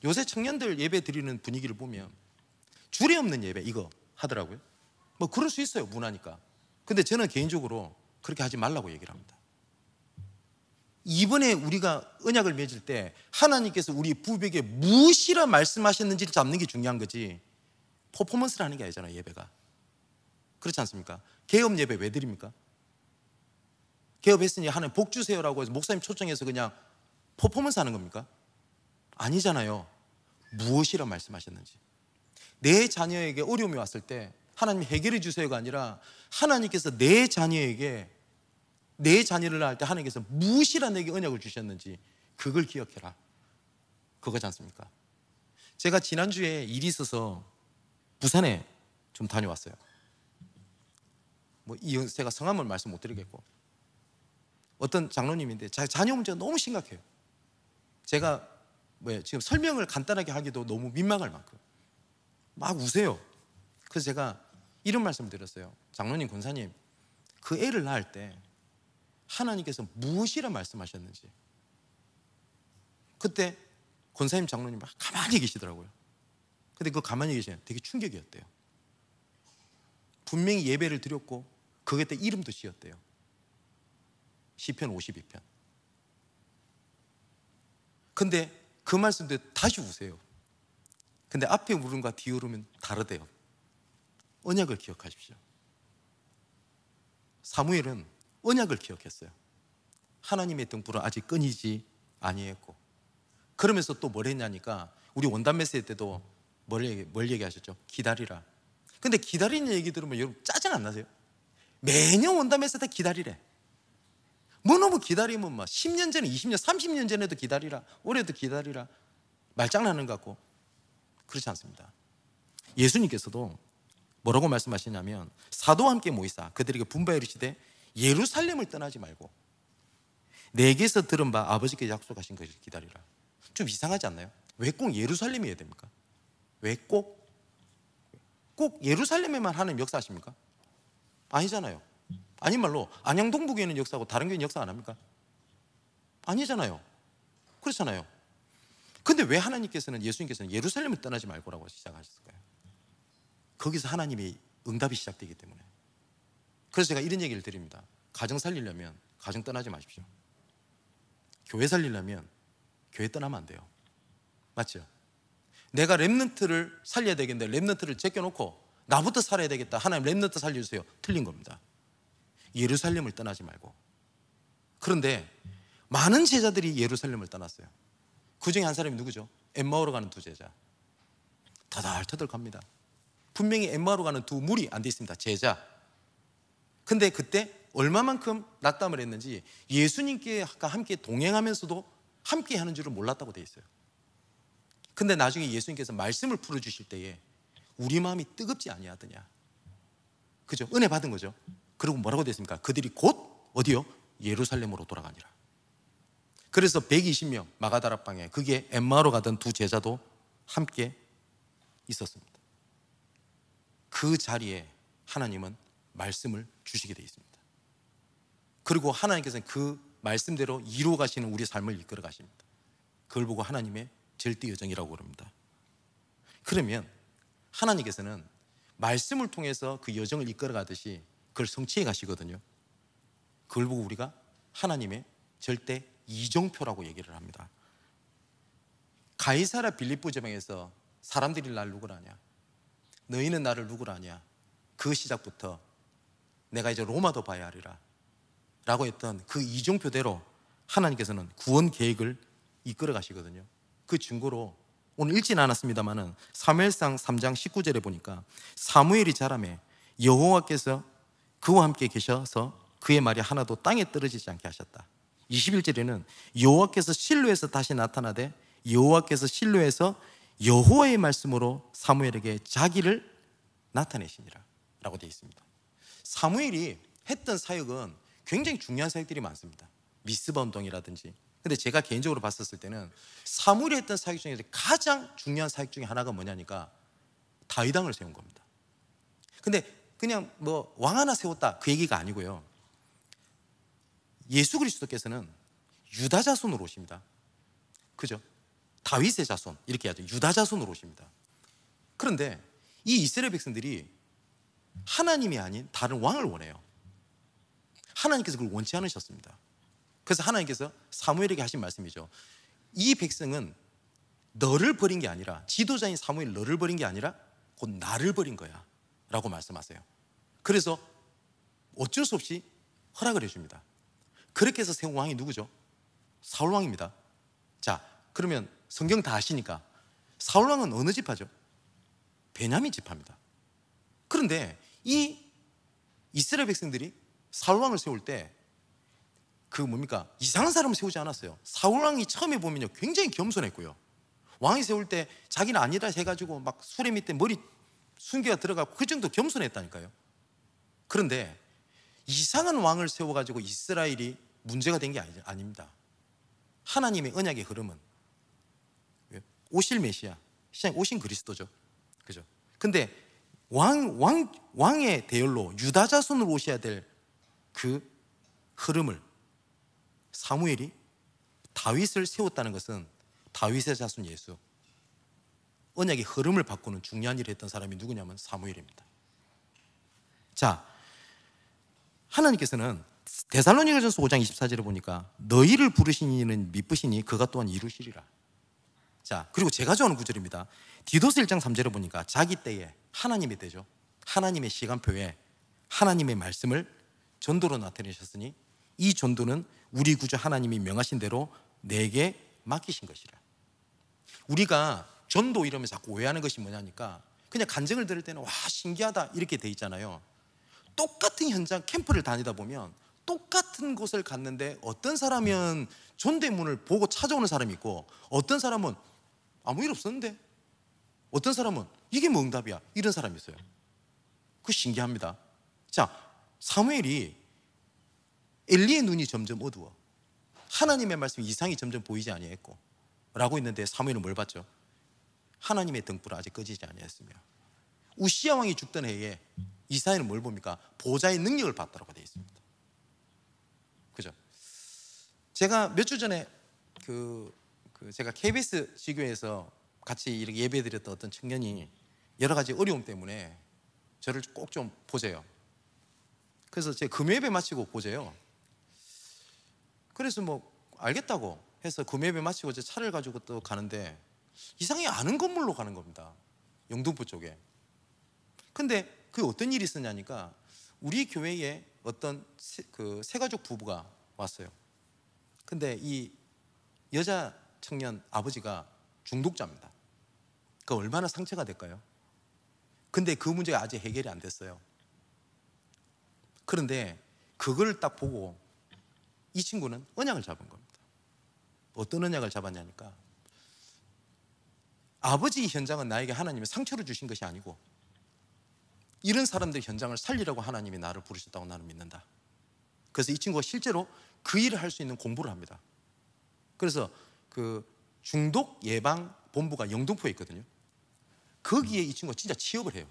요새 청년들 예배 드리는 분위기를 보면 주례 없는 예배 이거 하더라고요. 뭐 그럴 수 있어요, 문화니까. 근데 저는 개인적으로 그렇게 하지 말라고 얘기를 합니다. 이번에 우리가 언약을 맺을 때 하나님께서 우리 부부에게 무엇이라 말씀하셨는지를 잡는 게 중요한 거지 퍼포먼스를 하는 게 아니잖아요, 예배가. 그렇지 않습니까? 개업 예배 왜 드립니까? 개업했으니 하나님 복 주세요라고 해서 목사님 초청해서 그냥 퍼포먼스 하는 겁니까? 아니잖아요. 무엇이라 말씀하셨는지. 내 자녀에게 어려움이 왔을 때 하나님 해결해 주세요가 아니라 하나님께서 내 자녀에게, 내 자녀를 낳을 때 하나님께서 무엇이라 내게 언약을 주셨는지 그걸 기억해라. 그거지 않습니까? 제가 지난주에 일이 있어서 부산에 좀 다녀왔어요. 제가 성함을 말씀 못 드리겠고 어떤 장로님인데 자녀 문제가 너무 심각해요. 제가 지금 설명을 간단하게 하기도 너무 민망할 만큼 막 우세요. 그래서 제가 이런 말씀을 드렸어요. 장로님, 권사님, 그 애를 낳을 때 하나님께서 무엇이라 말씀하셨는지. 그때 권사님, 장로님 막 가만히 계시더라고요. 근데 그 가만히 계시면 되게 충격이었대요. 분명히 예배를 드렸고 그때 때 이름도 지었대요. 시편 52편. 근데 그 말씀 때 다시 우세요. 근데 앞에 울음과 뒤에 울음은 다르대요. 언약을 기억하십시오. 사무엘은 언약을 기억했어요. 하나님의 등불은 아직 끊이지 아니했고, 그러면서 또 뭘 했냐니까 우리 원단 메시지 때도 뭘 얘기하셨죠? 기다리라. 근데 기다리는 얘기 들으면 여러분 짜증 안 나세요? 매년 원단 메시지 때 기다리래. 뭐 너무 기다리면 막 10년 전에, 20년, 30년 전에도 기다리라, 올해도 기다리라, 말장난하는 것 같고. 그렇지 않습니다. 예수님께서도 뭐라고 말씀하시냐면 사도와 함께 모이사 그들에게 분부하여 이르시되 예루살렘을 떠나지 말고 내게서 들은 바 아버지께 약속하신 것을 기다리라. 좀 이상하지 않나요? 왜 꼭 예루살렘이어야 됩니까? 왜 꼭 예루살렘에만 하나님 역사하십니까? 아니잖아요. 아닌 말로 안양동북에는 역사하고 다른 교회는 역사 안 합니까? 아니잖아요. 그렇잖아요. 근데 왜 하나님께서는, 예수님께서는 예루살렘을 떠나지 말고라고 시작하셨을까요? 거기서 하나님의 응답이 시작되기 때문에. 그래서 제가 이런 얘기를 드립니다. 가정 살리려면 가정 떠나지 마십시오. 교회 살리려면 교회 떠나면 안 돼요. 맞죠? 내가 렘넌트를 살려야 되겠는데 렘넌트를 제껴놓고 나부터 살아야 되겠다, 하나님 렘넌트 살려주세요, 틀린 겁니다. 예루살렘을 떠나지 말고. 그런데 많은 제자들이 예루살렘을 떠났어요. 그 중에 한 사람이 누구죠? 엠마오로 가는 두 제자. 터덜터덜 갑니다. 분명히 엠마오로 가는 두 무리 안 돼 있습니다. 제자. 근데 그때 얼마만큼 낙담을 했는지 예수님과 함께 동행하면서도 함께 하는 줄을 몰랐다고 돼 있어요. 근데 나중에 예수님께서 말씀을 풀어주실 때에 우리 마음이 뜨겁지 아니하더냐. 그죠? 은혜 받은 거죠. 그리고 뭐라고 됐습니까? 그들이 곧 어디요? 예루살렘으로 돌아가니라. 그래서 120명 마가다락방에, 그게 엠마오로 가던 두 제자도 함께 있었습니다. 그 자리에 하나님은 말씀을 주시게 되어 있습니다. 그리고 하나님께서는 그 말씀대로 이루어 가시는 우리 삶을 이끌어 가십니다. 그걸 보고 하나님의 절대 여정이라고 그럽니다. 그러면 하나님께서는 말씀을 통해서 그 여정을 이끌어 가듯이 그걸 성취해 가시거든요. 그걸 보고 우리가 하나님의 절대 이정표라고 얘기를 합니다. 가이사랴 빌립보 지방에서 사람들이 날 누구라 하냐, 너희는 나를 누구라 하냐, 그 시작부터 내가 이제 로마도 봐야 하리라 라고 했던 그 이정표대로 하나님께서는 구원 계획을 이끌어 가시거든요. 그 증거로 오늘 읽지는 않았습니다만은 사무엘상 3장 19절에 보니까 사무엘이 자라매 여호와께서 그와 함께 계셔서 그의 말이 하나도 땅에 떨어지지 않게 하셨다. 21절에는 여호와께서 실로에서 다시 나타나되 여호와께서 실로에서 여호와의 말씀으로 사무엘에게 자기를 나타내시니라 라고 되어 있습니다. 사무엘이 했던 사역은 굉장히 중요한 사역들이 많습니다. 미스바 운동이라든지. 근데 제가 개인적으로 봤었을 때는 사무엘이 했던 사역 중에서 가장 중요한 사역 중에 하나가 뭐냐니까 다윗왕을 세운 겁니다. 근데 그냥 뭐 왕 하나 세웠다 그 얘기가 아니고요. 예수 그리스도께서는 유다 자손으로 오십니다. 그죠? 다윗의 자손 이렇게 하죠. 유다 자손으로 오십니다. 그런데 이 이스라엘 백성들이 하나님이 아닌 다른 왕을 원해요. 하나님께서 그걸 원치 않으셨습니다. 그래서 하나님께서 사무엘에게 하신 말씀이죠. 이 백성은 너를 버린 게 아니라, 지도자인 사무엘 너를 버린 게 아니라 곧 나를 버린 거야 라고 말씀하세요. 그래서 어쩔 수 없이 허락을 해줍니다. 그렇게 해서 세운 왕이 누구죠? 사울왕입니다. 자, 그러면 성경 다 아시니까 사울왕은 어느 지파죠? 베냐민 지파입니다. 그런데 이 이스라엘 백성들이 사울왕을 세울 때 그 뭡니까? 이상한 사람을 세우지 않았어요. 사울왕이 처음에 보면요 굉장히 겸손했고요. 왕이 세울 때 자기는 아니다 해가지고 막 수레 밑에 머리 순개가 들어가고 그 정도 겸손했다니까요. 그런데 이상한 왕을 세워가지고 이스라엘이 문제가 된 게 아닙니다. 하나님의 언약의 흐름은 오실 메시아, 시장 오신 그리스도죠. 그죠? 근데 왕의 대열로 유다 자손으로 오셔야 될 그 흐름을 사무엘이 다윗을 세웠다는 것은 다윗의 자손 예수, 언약의 흐름을 바꾸는 중요한 일을 했던 사람이 누구냐면 사무엘입니다. 자, 하나님께서는 데살로니가전서 5장 24절에 보니까 너희를 부르신 이는 미쁘시니 그가 또한 이루시리라. 자, 그리고 제가 좋아하는 구절입니다. 디도스 1장 3절에 보니까 자기 때에 하나님의 때죠. 하나님의 시간표에 하나님의 말씀을 전도로 나타내셨으니 이 전도는 우리 구주 하나님이 명하신 대로 내게 맡기신 것이라. 우리가 전도 이러면 자꾸 오해하는 것이 뭐냐니까 그냥 간증을 들을 때는 와 신기하다 이렇게 돼 있잖아요. 똑같은 현장 캠프를 다니다 보면 똑같은 곳을 갔는데 어떤 사람은 전대문을 보고 찾아오는 사람이 있고 어떤 사람은 아무 일 없었는데 어떤 사람은 이게 뭐 응답이야 이런 사람이 있어요. 그거 신기합니다. 자, 사무엘이 엘리의 눈이 점점 어두워 하나님의 말씀 이상이 점점 보이지 아니했고 라고 있는데 사무엘은 뭘 봤죠? 하나님의 등불은 아직 꺼지지 아니했으며 우시야 왕이 죽던 해에 이사야는 뭘 봅니까? 보좌의 능력을 봤다고 되어 있습니다. 그죠? 제가 몇 주 전에 제가 KBS 지교에서 같이 이렇게 예배드렸던 어떤 청년이 여러 가지 어려움 때문에 저를 꼭 좀 보재요. 그래서 제가 금요예배 마치고 보재요. 그래서 뭐 알겠다고 해서 금요예배 마치고 제 차를 가지고 또 가는데 이상하게 아는 건물로 가는 겁니다. 영등포 쪽에. 근데 그게 어떤 일이 있었냐니까 우리 교회에 어떤 세 가족 부부가 왔어요. 근데 이 여자 청년 아버지가 중독자입니다. 그 얼마나 상처가 될까요? 근데 그 문제가 아직 해결이 안 됐어요. 그런데 그걸 딱 보고 이 친구는 언약을 잡은 겁니다. 어떤 언약을 잡았냐니까 아버지 현장은 나에게 하나님이 상처를 주신 것이 아니고 이런 사람들의 현장을 살리라고 하나님이 나를 부르셨다고 나는 믿는다. 그래서 이 친구가 실제로 그 일을 할 수 있는 공부를 합니다. 그래서 그 중독 예방 본부가 영등포에 있거든요. 거기에 이 친구가 진짜 취업을 해요.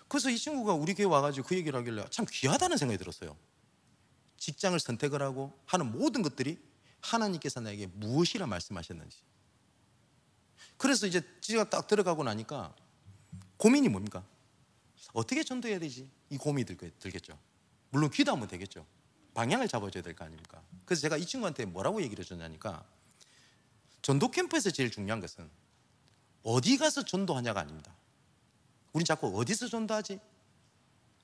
그래서 이 친구가 우리 교회 와가지고 그 얘기를 하길래 참 귀하다는 생각이 들었어요. 직장을 선택을 하고 하는 모든 것들이 하나님께서 나에게 무엇이라 말씀하셨는지. 그래서 이제 지가 딱 들어가고 나니까 고민이 뭡니까? 어떻게 전도해야 되지? 이 고민이 들겠죠. 물론 기도하면 되겠죠. 방향을 잡아줘야 될 거 아닙니까? 그래서 제가 이 친구한테 뭐라고 얘기를 해줬냐니까 전도 캠프에서 제일 중요한 것은 어디 가서 전도하냐가 아닙니다. 우린 자꾸 어디서 전도하지?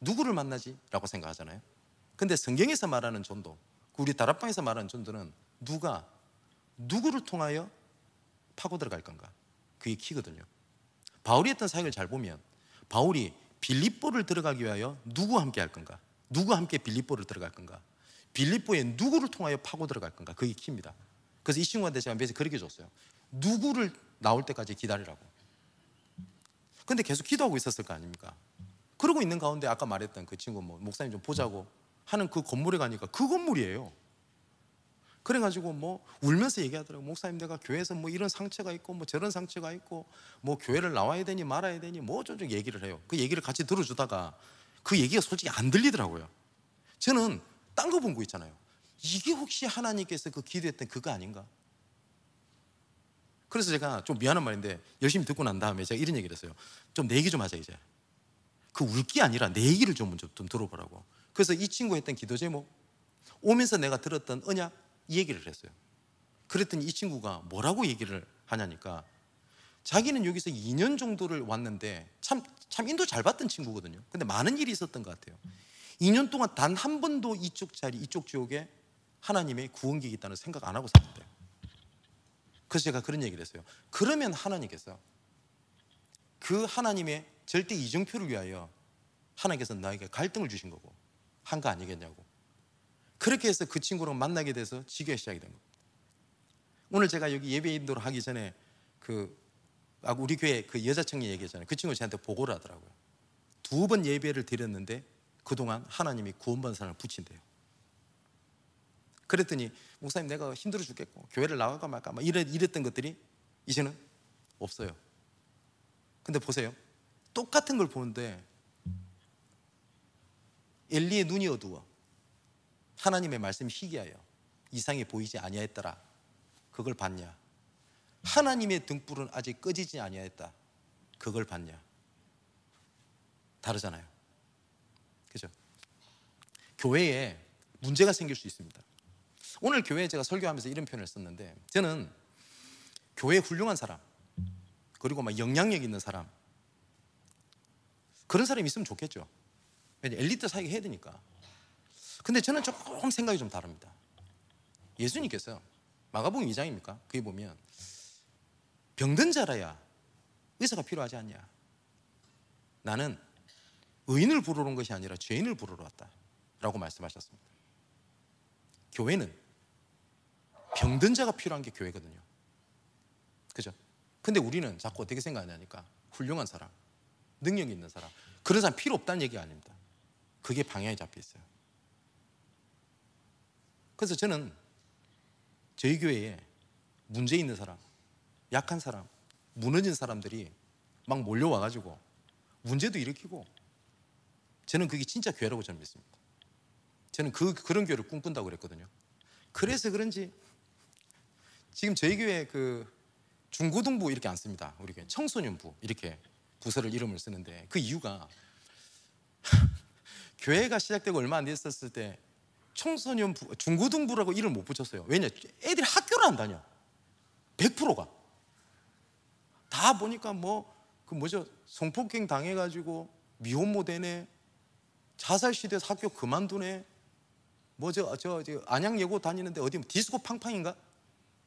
누구를 만나지? 라고 생각하잖아요. 근데 성경에서 말하는 전도, 우리 다락방에서 말하는 전도는 누가 누구를 통하여 파고 들어갈 건가? 그게 키거든요. 바울이 했던 사역을 잘 보면 바울이 빌립보를 들어가기 위하여 누구와 함께 할 건가? 누구와 함께 빌립보를 들어갈 건가? 빌립보에 누구를 통하여 파고 들어갈 건가? 그게 키입니다. 그래서 이 친구한테 제가 매일 그렇게 줬어요. 누구를 나올 때까지 기다리라고. 근데 계속 기도하고 있었을 거 아닙니까? 그러고 있는 가운데 아까 말했던 그 친구 뭐 목사님 좀 보자고 하는 그 건물에 가니까 그 건물이에요. 그래가지고 뭐 울면서 얘기하더라고요. 목사님, 내가 교회에서 뭐 이런 상처가 있고 뭐 저런 상처가 있고 뭐 교회를 나와야 되니 말아야 되니 뭐 어쩌고 얘기를 해요. 그 얘기를 같이 들어주다가 그 얘기가 솔직히 안 들리더라고요. 저는 딴 거 본 거 있잖아요. 이게 혹시 하나님께서 그 기도했던 그거 아닌가? 그래서 제가 좀 미안한 말인데 열심히 듣고 난 다음에 제가 이런 얘기를 했어요. 좀 내 얘기 좀 하자 이제. 그 울기 아니라 내 얘기를 좀 먼저 좀 들어보라고. 그래서 이 친구 했던 기도 제목, 오면서 내가 들었던 언약, 이 얘기를 했어요. 그랬더니 이 친구가 뭐라고 얘기를 하냐니까 자기는 여기서 2년 정도를 왔는데 참 인도 잘 받던 친구거든요. 근데 많은 일이 있었던 것 같아요. 2년 동안 단 한 번도 이쪽 자리, 이쪽 지옥에 하나님의 구원객이 있다는 생각 안 하고 살았대요. 그래서 제가 그런 얘기를 했어요. 그러면 하나님께서 그 하나님의 절대 이정표를 위하여 하나님께서 나에게 갈등을 주신 거고 한 거 아니겠냐고. 그렇게 해서 그 친구랑 만나게 돼서 지교가 시작이 된 겁니다. 오늘 제가 여기 예배 인도를 하기 전에 우리 교회 그 여자 청년 얘기했잖아요. 그 친구 저한테 보고를 하더라고요. 2번 예배를 드렸는데 그동안 하나님이 구원받은 사람을 붙인대요. 그랬더니 목사님, 내가 힘들어 죽겠고 교회를 나갈까 말까 막 이랬던 것들이 이제는 없어요. 근데 보세요. 똑같은 걸 보는데 엘리의 눈이 어두워 하나님의 말씀이 희귀하여 이상이 보이지 아니하였더라. 그걸 봤냐? 하나님의 등불은 아직 꺼지지 아니하였다. 그걸 봤냐? 다르잖아요. 그죠? 교회에 문제가 생길 수 있습니다. 오늘 교회에 제가 설교하면서 이런 표현을 썼는데, 저는 교회에 훌륭한 사람, 그리고 막 영향력 있는 사람, 그런 사람이 있으면 좋겠죠. 왜냐면 엘리트 사역을 해야 되니까. 근데 저는 조금 생각이 좀 다릅니다. 예수님께서 마가복음 2장입니까? 거기 보면 병든 자라야 의사가 필요하지 않냐. 나는 의인을 부르러 온 것이 아니라 죄인을 부르러 왔다 라고 말씀하셨습니다. 교회는 병든 자가 필요한 게 교회거든요. 그죠? 근데 우리는 자꾸 어떻게 생각하냐니까 훌륭한 사람, 능력 있는 사람, 그런 사람 필요 없다는 얘기가 아닙니다. 그게 방향이 잡혀 있어요. 그래서 저는 저희 교회에 문제 있는 사람, 약한 사람, 무너진 사람들이 막 몰려와가지고 문제도 일으키고, 저는 그게 진짜 교회라고 저는 믿습니다. 저는 그런 교회를 꿈꾼다고 그랬거든요. 그래서 그런지 지금 저희 교회 그 중고등부 이렇게 안 씁니다. 우리 교회 청소년부 이렇게 부서를 이름을 쓰는데, 그 이유가 교회가 시작되고 얼마 안 됐었을 때 청소년부, 중고등부라고 이름 못 붙였어요. 왜냐? 애들이 학교를 안 다녀. 100%가 다 보니까 성폭행 당해가지고 미혼모 되네, 자살시대에서 학교 그만두네, 안양 예고 다니는데 어디 디스코 팡팡인가?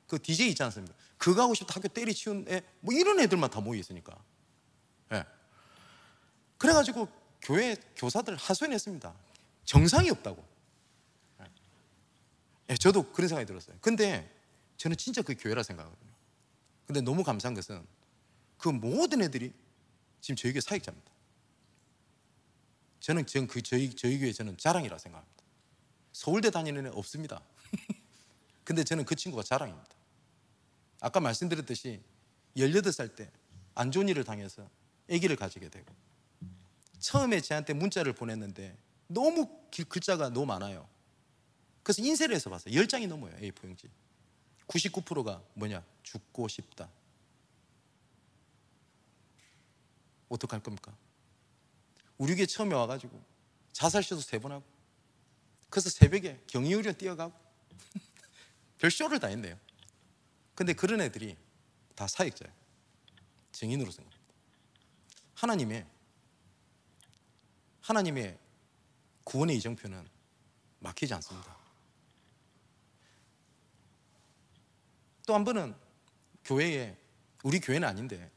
그 DJ 있지 않습니까? 그거 하고 싶다 학교 때리치운 애, 이런 애들만 다 모여 있으니까. 네. 그래가지고 교회 교사들 하소연했습니다. 정상이 없다고. 네, 저도 그런 생각이 들었어요. 근데 저는 진짜 그 교회라 생각하거든요. 근데 너무 감사한 것은 그 모든 애들이 지금 저희 교회 사역자입니다. 저희 교회 저는 자랑이라 생각합니다. 서울대 다니는 애 없습니다. 근데 저는 그 친구가 자랑입니다. 아까 말씀드렸듯이 18살 때 안 좋은 일을 당해서 아기를 가지게 되고, 처음에 저한테 문자를 보냈는데 너무 글자가 너무 많아요. 그래서 인쇄를 해서 봤어요. 10장이 넘어요. A4용지 99%가 뭐냐? 죽고 싶다. 어떡할 겁니까? 우리 교회 처음에 와가지고 자살 시도 3번 하고, 그래서 새벽에 경의훈련 뛰어가고 별 쇼를 다 했네요. 근데 그런 애들이 다 사역자예요. 증인으로 생각합니다. 하나님의 구원의 이정표는 막히지 않습니다. 또 한 번은 교회에, 우리 교회는 아닌데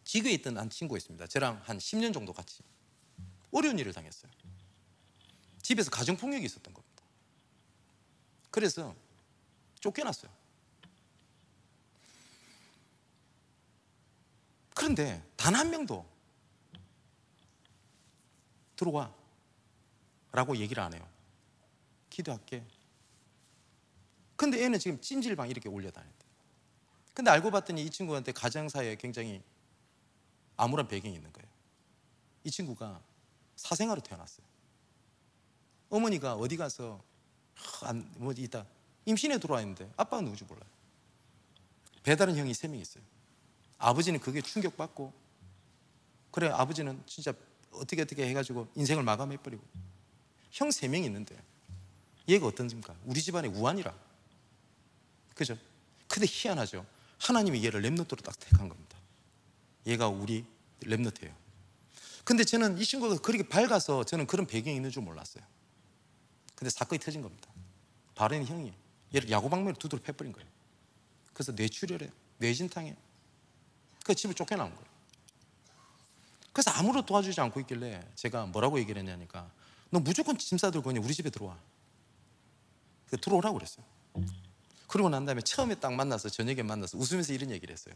지교에 있던 한 친구가 있습니다. 저랑 한 10년 정도 같이 어려운 일을 당했어요. 집에서 가정폭력이 있었던 겁니다. 그래서 쫓겨났어요. 그런데 단 한 명도 들어와 라고 얘기를 안 해요. 기도할게. 근데 애는 지금 찜질방 이렇게 올려다닌대. 근데 알고 봤더니 이 친구한테 가정사에 굉장히 암울한 배경이 있는 거예요. 이 친구가 사생아로 태어났어요. 어머니가 어디 가서 뭐지 있다 임신에 들어와 있는데 아빠가 누군지 몰라요. 배다른 형이 3명 있어요. 아버지는 그게 충격받고, 그래 아버지는 진짜 어떻게 해가지고 인생을 마감해버리고, 형 3명이 있는데 얘가 어떤 집입니까? 우리 집안의 우환이라. 그죠? 근데 희한하죠. 하나님이 얘를 렘넌트로 딱 택한 겁니다. 얘가 우리 렘넌트예요. 근데 저는 이 친구가 그렇게 밝아서 저는 그런 배경이 있는 줄 몰랐어요. 근데 사건이 터진 겁니다. 바른 형이 얘를 야구방망이로 두드려 패버린 거예요. 그래서 뇌출혈에 뇌진탕에 그 집을 쫓겨나온 거예요. 그래서 아무도 도와주지 않고 있길래 제가 뭐라고 얘기를 했냐니까, 너 무조건 짐 싸들고 그냥 우리 집에 들어와. 들어오라고 그랬어요. 그러고 난 다음에 처음에 딱 만나서, 저녁에 만나서 웃으면서 이런 얘기를 했어요.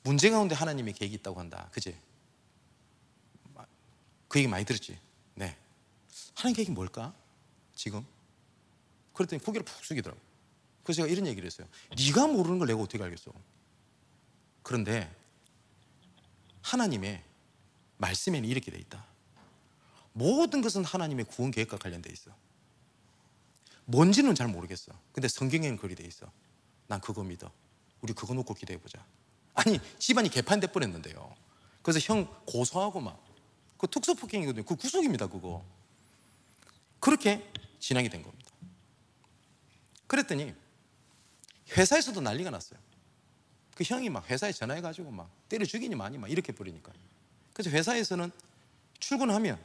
문제 가운데 하나님의 계획이 있다고 한다. 그지? 그 얘기 많이 들었지? 네. 하나님 계획이 뭘까? 지금? 그랬더니 고개를 푹 숙이더라고요. 그래서 제가 이런 얘기를 했어요. 네가 모르는 걸 내가 어떻게 알겠어? 그런데 하나님의 말씀에는 이렇게 돼 있다. 모든 것은 하나님의 구원 계획과 관련돼 있어. 뭔지는 잘 모르겠어. 근데 성경에는 그리 돼 있어. 난 그거 믿어. 우리 그거 놓고 기도해보자. 아니, 집안이 개판돼 버렸는데요. 그래서 형 고소하고 막, 그 특수폭행이거든요. 그 구속입니다, 그거. 그렇게 진행이 된 겁니다. 그랬더니 회사에서도 난리가 났어요. 그 형이 막 회사에 전화해가지고 막 때려 죽이니 많이 막 이렇게 버리니까. 그래서 회사에서는 출근하면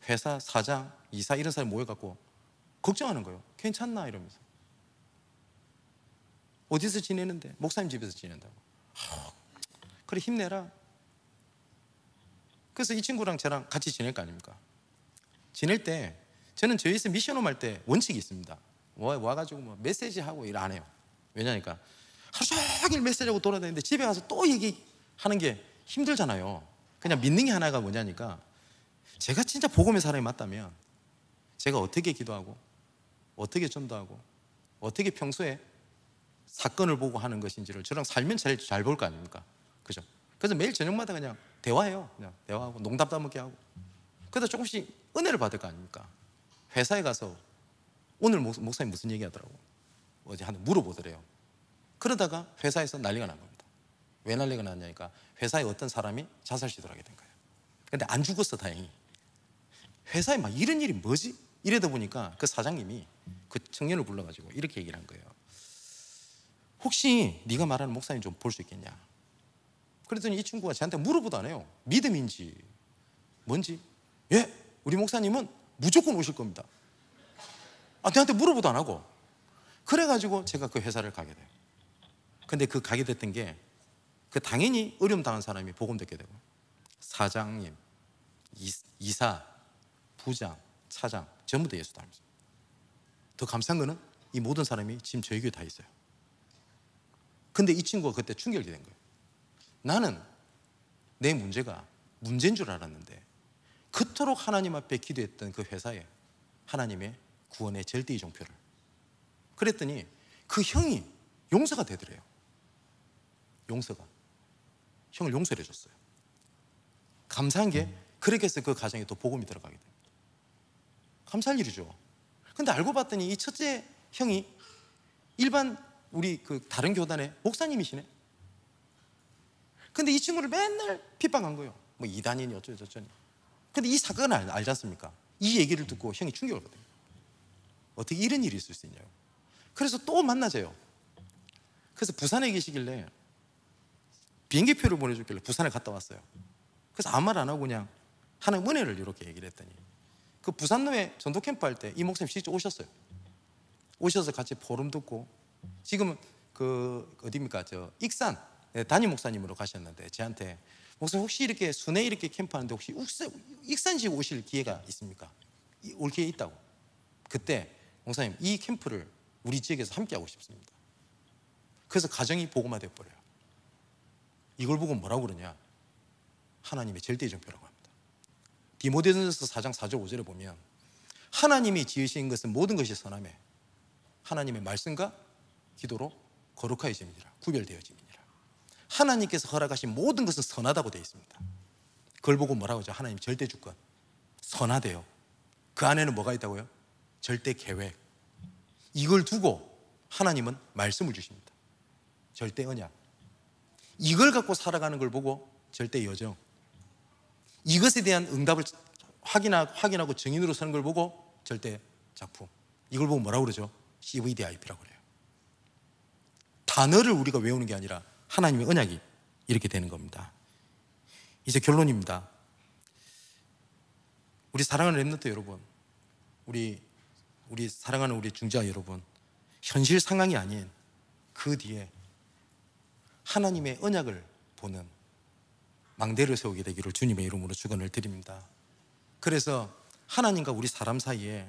회사 사장, 이사 이런 사람이 모여갖고 걱정하는 거예요. 괜찮나? 이러면서. 어디서 지내는데? 목사님 집에서 지낸다고. 그래 힘내라. 그래서 이 친구랑 저랑 같이 지낼 거 아닙니까? 지낼 때 저는 저희에서 미션홈 할 때 원칙이 있습니다. 와가지고 뭐 메시지하고 일 안 해요. 왜냐니까 하루 종일 메시지하고 돌아다니는데 집에 가서 또 얘기하는 게 힘들잖아요. 그냥 믿는 게 하나가 뭐냐니까, 제가 진짜 복음의 사람이 맞다면 제가 어떻게 기도하고 어떻게 전도하고 어떻게 평소에 사건을 보고 하는 것인지를 저랑 살면 잘 볼 거 아닙니까? 그죠? 그래서 매일 저녁마다 그냥 대화해요. 그냥 대화하고 농담 따먹게 하고. 그래서 조금씩 은혜를 받을 거 아닙니까? 회사에 가서 오늘 목사님 무슨 얘기 하더라고. 어제 한번 물어보더래요. 그러다가 회사에서 난리가 난 겁니다. 왜 난리가 났냐니까, 회사에 어떤 사람이 자살 시도를 하게 된 거예요. 근데 안 죽었어, 다행히. 회사에 막 이런 일이 뭐지? 이러다 보니까 그 사장님이 그 청년을 불러가지고 이렇게 얘기를 한 거예요. 혹시 네가 말하는 목사님 좀 볼 수 있겠냐? 그랬더니 이 친구가 저한테 물어보도 안 해요. 믿음인지 뭔지. 예, 우리 목사님은 무조건 오실 겁니다. 저한테 물어보도 안 하고. 그래가지고 제가 그 회사를 가게 돼요. 근데 그 가게 됐던 게, 그 당연히 어려움 당한 사람이 복음 듣게 되고, 사장님, 이사, 부장, 차장 전부 다 예수 닮았어요. 더 감사한 거는 이 모든 사람이 지금 저희 교회에 다 있어요. 근데 이 친구가 그때 충격이 된 거예요. 나는 내 문제가 문제인 줄 알았는데 그토록 하나님 앞에 기도했던 그 회사에 하나님의 구원의 절대의 종표를, 그랬더니 그 형이 용서가 되더래요. 용서가. 형을 용서해 줬어요. 감사한 게 그렇게 해서 그 가정에 또 복음이 들어가게 됩니다. 감사할 일이죠. 근데 알고 봤더니 이 첫째 형이 일반 우리 그 다른 교단의 목사님이시네. 근데 이 친구를 맨날 핍박한 거예요. 뭐 이단이니 어쩌니. 근데 이 사건을 알지 않습니까? 이 얘기를 듣고 형이 충격을 받아요. 어떻게 이런 일이 있을 수 있냐고. 그래서 또 만나져요. 그래서 부산에 계시길래 비행기표를 보내줬길래 부산에 갔다 왔어요. 그래서 아무 말 안 하고 그냥 하나님 은혜를 이렇게 얘기를 했더니, 그 부산로에 전도 캠프 할 때 이 목사님 실제 오셨어요. 오셔서 같이 포럼 듣고, 지금은 어디입니까? 익산 담임 목사님으로 가셨는데 저한테 목사님 혹시 이렇게 순회 이렇게 캠프하는데 혹시 익산시 오실 기회가 있습니까? 올 기회 있다고. 그때 목사님 이 캠프를 우리 지역에서 함께 하고 싶습니다. 그래서 가정이 복음화되어 버려요. 이걸 보고 뭐라고 그러냐? 하나님의 절대이정표라고 합니다. 디모데전서 4장 4절 5절에 보면 하나님이 지으신 것은 모든 것이 선하며 하나님의 말씀과 기도로 거룩하여짐이니라. 구별되어짐이니라. 하나님께서 허락하신 모든 것은 선하다고 되어 있습니다. 그걸 보고 뭐라고 하죠? 하나님 절대 주권. 선하대요. 그 안에는 뭐가 있다고요? 절대 계획. 이걸 두고 하나님은 말씀을 주십니다. 절대 언약. 이걸 갖고 살아가는 걸 보고 절대 여정. 이것에 대한 응답을 확인하고 증인으로 서는 걸 보고 절대 작품. 이걸 보고 뭐라고 그러죠? CVDIP라고 그래요. 단어를 우리가 외우는 게 아니라 하나님의 언약이 이렇게 되는 겁니다. 이제 결론입니다. 우리 사랑하는 렘넌트 여러분, 우리 사랑하는 우리 중자 여러분, 현실 상황이 아닌 그 뒤에 하나님의 언약을 보는 망대를 세우게 되기를 주님의 이름으로 축원을 드립니다. 그래서 하나님과 우리 사람 사이에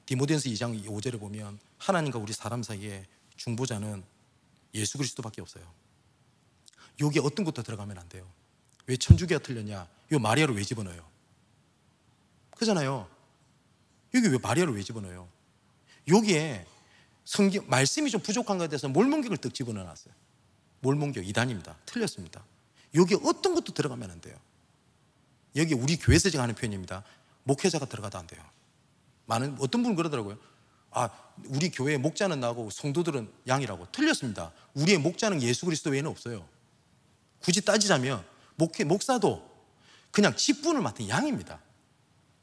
디모데전서 2장 5절에 보면 하나님과 우리 사람 사이에 중보자는 예수 그리스도밖에 없어요. 여기에 어떤 것도 들어가면 안 돼요. 왜 천주교가 틀렸냐? 이 마리아를 왜 집어넣어요? 그잖아요. 여기 왜 마리아를 왜 집어넣어요? 여기에 성경 말씀이 좀 부족한 것에 대해서 몰몬격을 뜩 집어넣어놨어요. 몰몬격 이단입니다. 틀렸습니다. 여기 어떤 것도 들어가면 안 돼요. 여기 우리 교회에서 제가 하는 표현입니다. 목회자가 들어가도 안 돼요. 어떤 분은 그러더라고요. 우리 교회에 목자는 나고 성도들은 양이라고. 틀렸습니다. 우리의 목자는 예수 그리스도 외에는 없어요. 굳이 따지자면 목사도 그냥 직분을 맡은 양입니다.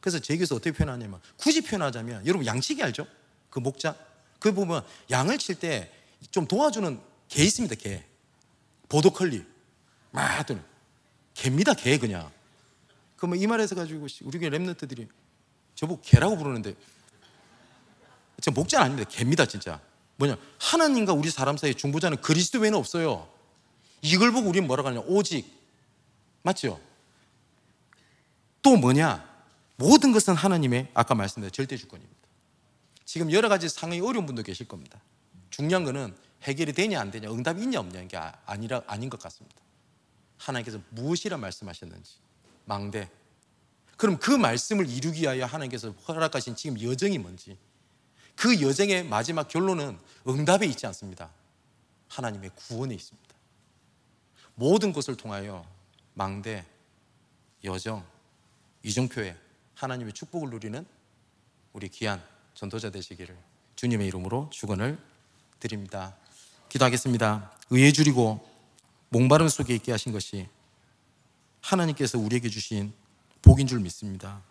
그래서 제 교회에서 어떻게 표현하냐면 굳이 표현하자면 여러분 양치기 알죠? 그 목자 그 보면 양을 칠 때 좀 도와주는 개 있습니다. 개 보더컬리 하더니 개입니다. 개 그냥. 그러면 이 말에서 가지고 우리 교회 렘넌트들이 저보고 개라고 부르는데 저 목자는 아닙니다. 개입니다. 진짜. 뭐냐? 하나님과 우리 사람 사이의 중보자는 그리스도 외에는 없어요. 이걸 보고 우리는 뭐라고 하냐? 오직. 맞죠? 또 뭐냐? 모든 것은 하나님의 아까 말씀드린 절대 주권입니다. 지금 여러 가지 상황이 어려운 분도 계실 겁니다. 중요한 거는 해결이 되냐 안 되냐, 응답이 있냐 없냐 이게 아닌 것 같습니다. 하나님께서 무엇이라 말씀하셨는지 망대. 그럼 그 말씀을 이루기 위하여 하나님께서 허락하신 지금 여정이 뭔지, 그 여정의 마지막 결론은 응답에 있지 않습니다. 하나님의 구원에 있습니다. 모든 것을 통하여 망대, 여정, 이정표에 하나님의 축복을 누리는 우리 귀한 전도자 되시기를 주님의 이름으로 축원을 드립니다. 기도하겠습니다. 의에 줄이고 목마름 속에 있게 하신 것이 하나님께서 우리에게 주신 복인 줄 믿습니다.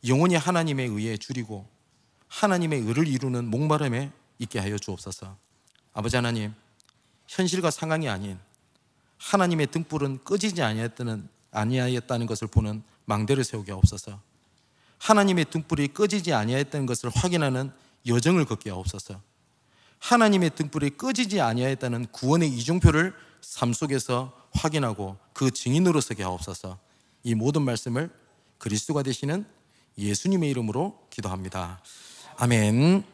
영원히 하나님의 의에 줄이고 하나님의 의를 이루는 목마름에 있게 하여 주옵소서. 아버지 하나님, 현실과 상황이 아닌 하나님의 등불은 꺼지지 아니하였다는 것을 보는 망대를 세우게 하옵소서. 하나님의 등불이 꺼지지 아니하였다는 것을 확인하는 여정을 걷게 하옵소서. 하나님의 등불이 꺼지지 아니하였다는 구원의 이정표를 삶 속에서 확인하고 그 증인으로 서게 하옵소서. 이 모든 말씀을 그리스도가 되시는 예수님의 이름으로 기도합니다. 아멘.